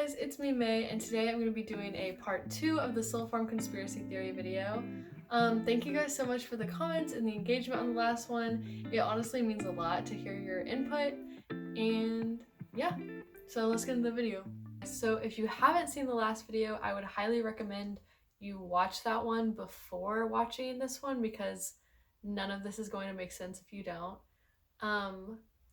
guys, it's me, May, and today I'm going to be doing a part 2 of the soul form conspiracy theory video. Thank you guys so much for the comments and the engagement on the last one. It honestly means a lot to hear your input, and yeah, so let's get into the video. So if you haven't seen the last video, I would highly recommend you watch that one before watching this one because none of this is going to make sense if you don't.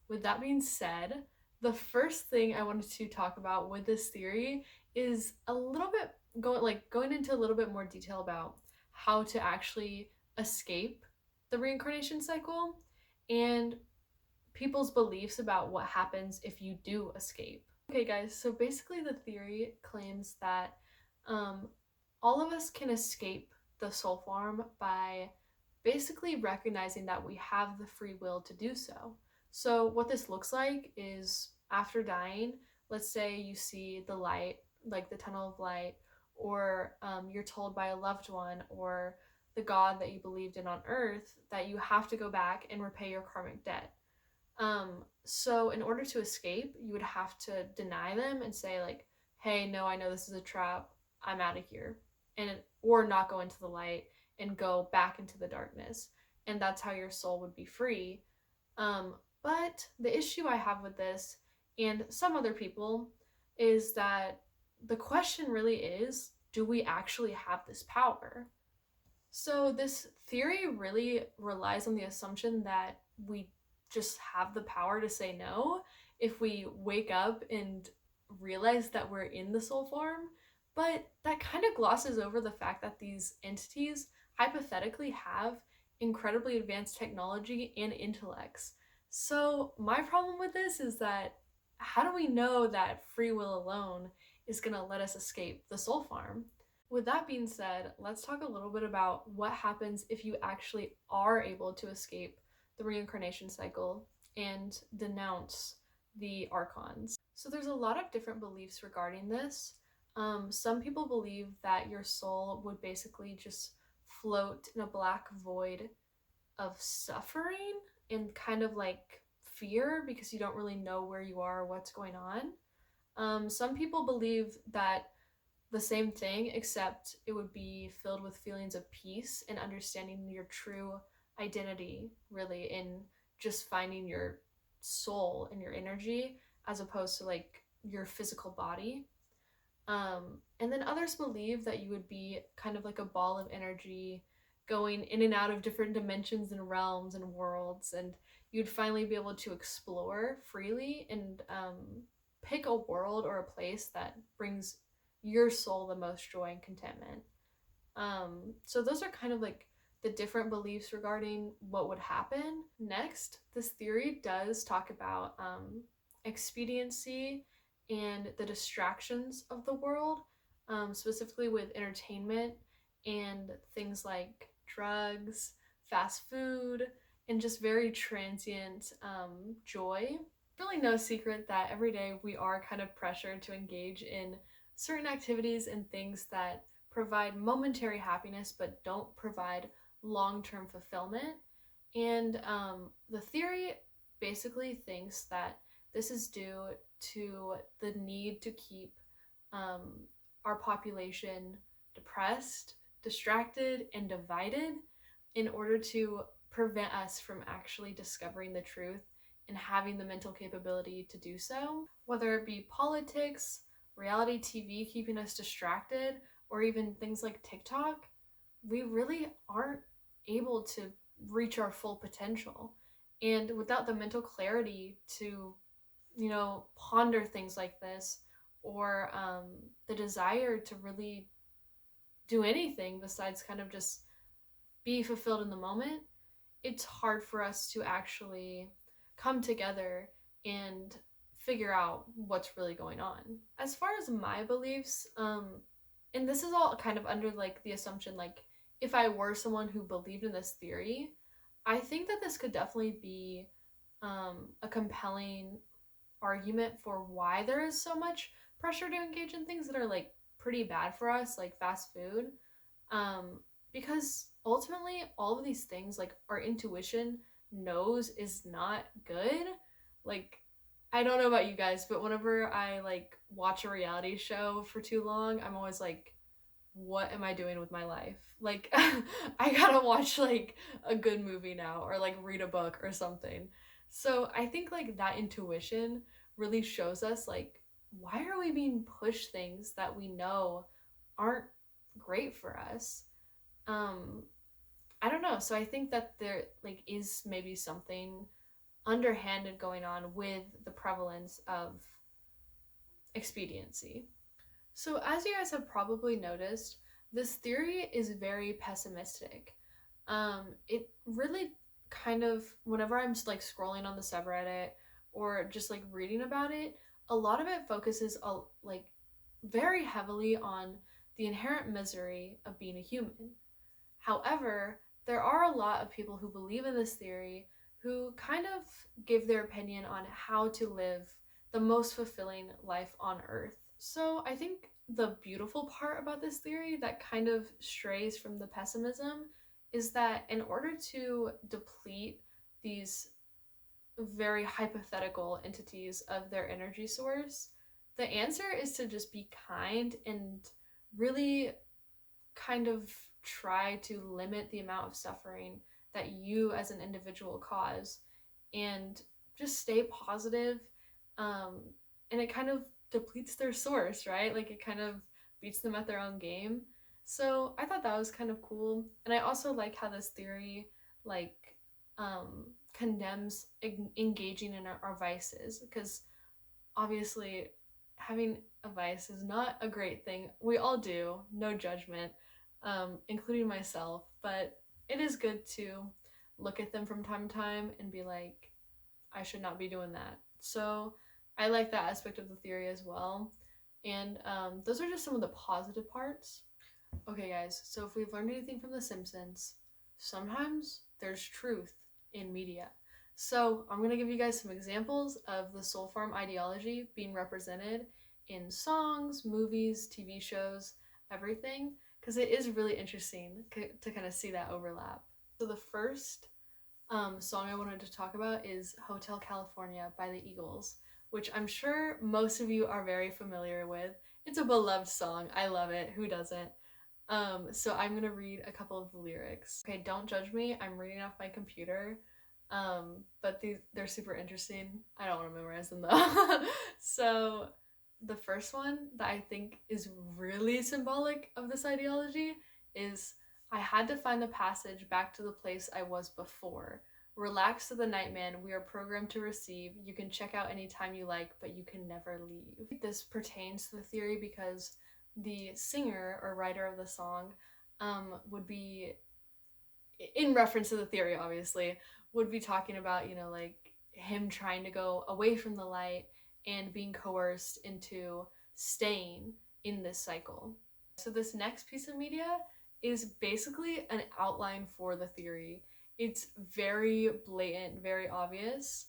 With that being said, the first thing I wanted to talk about with this theory is a little bit going into a little bit more detail about how to actually escape the reincarnation cycle and people's beliefs about what happens if you do escape. Okay guys, so basically the theory claims that all of us can escape the soul form by basically recognizing that we have the free will to do so. So what this looks like is after dying, let's say you see the light, like the tunnel of light, or you're told by a loved one or the God that you believed in on earth that you have to go back and repay your karmic debt. So in order to escape, you would have to deny them and say like, hey, no, I know this is a trap, I'm out of here, or not go into the light and go back into the darkness, and that's how your soul would be free. But the issue I have with this and some other people is that the question really is, do we actually have this power? So this theory really relies on the assumption that we just have the power to say no if we wake up and realize that we're in the soul form, but that kind of glosses over the fact that these entities hypothetically have incredibly advanced technology and intellects. So my problem with this is that how do we know that free will alone is going to let us escape the soul farm? With that being said, let's talk a little bit about what happens if you actually are able to escape the reincarnation cycle and denounce the archons. So there's a lot of different beliefs regarding this. Some people believe that your soul would basically just float in a black void of suffering and kind of like fear because you don't really know where you are or what's going on. Some people believe that the same thing, except it would be filled with feelings of peace and understanding your true identity, really, in just finding your soul and your energy as opposed to like your physical body. And then others believe that you would be kind of like a ball of energy going in and out of different dimensions and realms and worlds, and you'd finally be able to explore freely and pick a world or a place that brings your soul the most joy and contentment. So those are kind of like the different beliefs regarding what would happen. Next, this theory does talk about expediency and the distractions of the world, specifically with entertainment and things like drugs, fast food, and just very transient joy. Really no secret that every day we are kind of pressured to engage in certain activities and things that provide momentary happiness but don't provide long-term fulfillment. And the theory basically thinks that this is due to the need to keep our population depressed, distracted, and divided in order to prevent us from actually discovering the truth and having the mental capability to do so. Whether it be politics, reality TV keeping us distracted, or even things like TikTok, we really aren't able to reach our full potential. And without the mental clarity to, ponder things like this, or the desire to really do anything besides kind of just be fulfilled in the moment, it's hard for us to actually come together and figure out what's really going on. As far as my beliefs, and this is all kind of under like the assumption like if I were someone who believed in this theory, I think that this could definitely be a compelling argument for why there is so much pressure to engage in things that are like pretty bad for us, like fast food, because ultimately all of these things, like our intuition knows is not good. Like, I don't know about you guys, but whenever I like watch a reality show for too long, I'm always like, what am I doing with my life? Like, I gotta watch like a good movie now, or like read a book or something. So I think like that intuition really shows us like, why are we being pushed things that we know aren't great for us? um I don't know. So I think that there like is maybe something underhanded going on with the prevalence of expediency. So as you guys have probably noticed, this theory is very pessimistic. It really kind of, whenever I'm like scrolling on the subreddit or just like reading about it, a lot of it focuses like very heavily on the inherent misery of being a human. However, there are a lot of people who believe in this theory who kind of give their opinion on how to live the most fulfilling life on Earth. So I think the beautiful part about this theory that kind of strays from the pessimism is that in order to deplete these very hypothetical entities of their energy source, the answer is to just be kind and really kind of try to limit the amount of suffering that you as an individual cause and just stay positive. And it kind of depletes their source, right? Like it kind of beats them at their own game. So I thought that was kind of cool. And I also like how this theory like condemns engaging in our vices, because obviously having a vice is not a great thing. We all do, no judgment, including myself, but it is good to look at them from time to time and be like, I should not be doing that. So I like that aspect of the theory as well. And those are just some of the positive parts. Okay, guys, so if we've learned anything from The Simpsons, sometimes there's truth in media. So I'm going to give you guys some examples of the soul farm ideology being represented in songs, movies, TV shows, everything, because it is really interesting to kind of see that overlap. So the first song I wanted to talk about is Hotel California by the Eagles, which I'm sure most of you are very familiar with. It's a beloved song. I love it. Who doesn't? So I'm gonna read a couple of the lyrics. Okay, don't judge me. I'm reading off my computer. But they're super interesting. I don't want to memorize them though. So the first one that I think is really symbolic of this ideology is, I had to find the passage back to the place I was before. Relax to the nightman we are programmed to receive. You can check out anytime you like, but you can never leave. This pertains to the theory because the singer or writer of the song would be, in reference to the theory obviously, would be talking about, you know, like him trying to go away from the light and being coerced into staying in this cycle. So this next piece of media is basically an outline for the theory. It's very blatant, very obvious.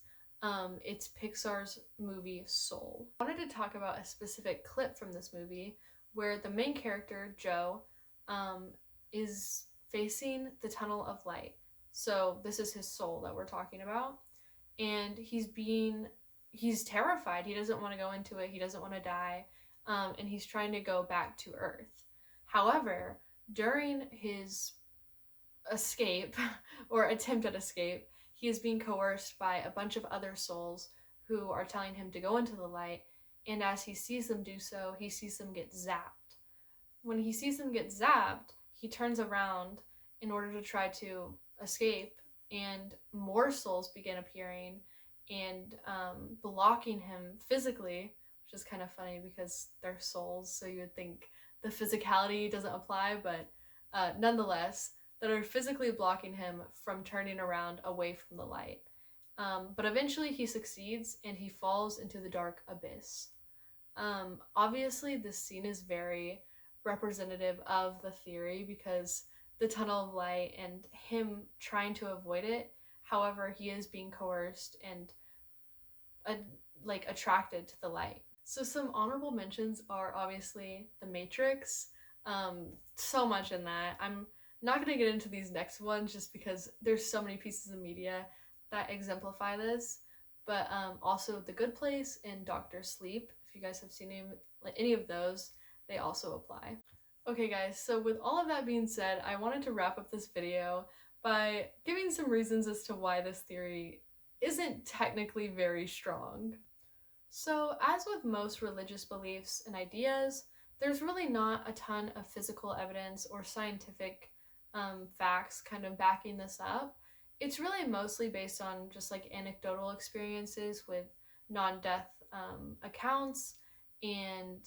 It's Pixar's movie Soul. I wanted to talk about a specific clip from this movie where the main character, Joe, is facing the tunnel of light. So this is his soul that we're talking about. And he's terrified. He doesn't want to go into it. He doesn't want to die. And he's trying to go back to Earth. However, during his escape or attempt at escape, he is being coerced by a bunch of other souls who are telling him to go into the light. And as he sees them do so, he sees them get zapped. When he sees them get zapped, he turns around in order to try to escape, and more souls begin appearing and blocking him physically, which is kind of funny because they're souls, so you would think the physicality doesn't apply, but nonetheless, that are physically blocking him from turning around away from the light. But eventually he succeeds and he falls into the dark abyss. Obviously, this scene is very representative of the theory because the tunnel of light and him trying to avoid it, however, he is being coerced and attracted to the light. So some honorable mentions are obviously The Matrix. So much in that. I'm not going to get into these next ones just because there's so many pieces of media that exemplify this, but also The Good Place and Doctor Sleep, if you guys have seen any of those, they also apply. Okay guys, so with all of that being said, I wanted to wrap up this video by giving some reasons as to why this theory isn't technically very strong. So as with most religious beliefs and ideas, there's really not a ton of physical evidence or scientific facts kind of backing this up. It's really mostly based on just like anecdotal experiences with non-death accounts and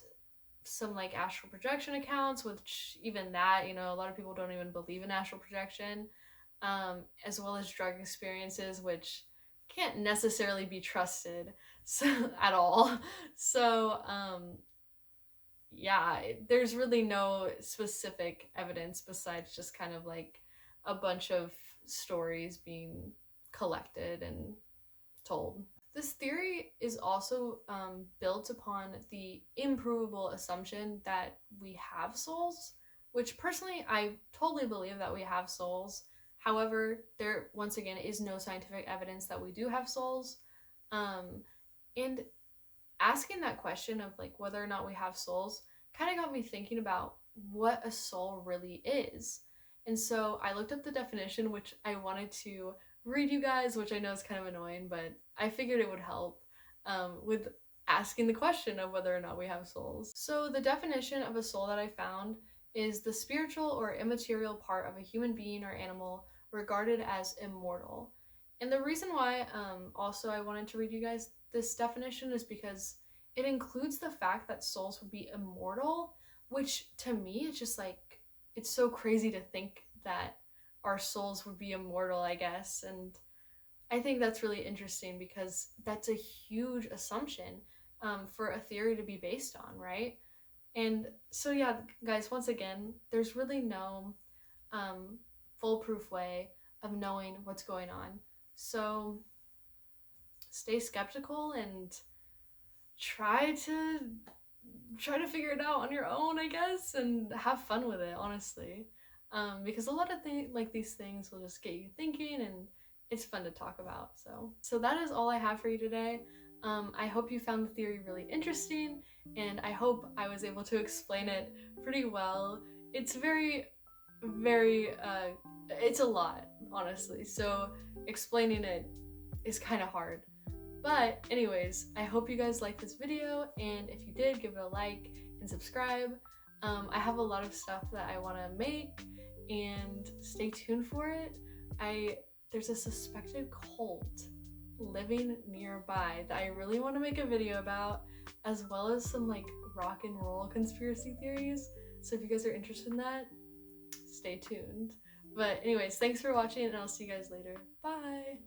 some like astral projection accounts, which even that, you know, a lot of people don't even believe in astral projection, as well as drug experiences, which can't necessarily be trusted so at all. So yeah, there's really no specific evidence besides just kind of like a bunch of stories being collected and told. This theory is also built upon the improvable assumption that we have souls, which personally I totally believe that we have souls. However, there once again is no scientific evidence that we do have souls. And asking that question of like whether or not we have souls kind of got me thinking about what a soul really is. And so I looked up the definition, which I wanted to read you guys, which I know is kind of annoying, but I figured it would help with asking the question of whether or not we have souls. So the definition of a soul that I found is the spiritual or immaterial part of a human being or animal regarded as immortal. And the reason why also I wanted to read you guys this definition is because it includes the fact that souls would be immortal, which to me it's just like, it's so crazy to think that our souls would be immortal, I guess. And I think that's really interesting because that's a huge assumption for a theory to be based on, right? And so yeah, guys, once again, there's really no foolproof way of knowing what's going on. So stay skeptical and try to figure it out on your own, I guess, and have fun with it, honestly. Because a lot of these things will just get you thinking, and it's fun to talk about. So that is all I have for you today. I hope you found the theory really interesting, and I hope I was able to explain it pretty well. It's very, it's a lot, honestly, so explaining it is kind of hard. But anyways, I hope you guys liked this video, and if you did, give it a like and subscribe. I have a lot of stuff that I want to make, and stay tuned for it. There's a suspected cult living nearby that I really want to make a video about, as well as some like rock and roll conspiracy theories. So if you guys are interested in that, stay tuned. But anyways, thanks for watching, and I'll see you guys later. Bye!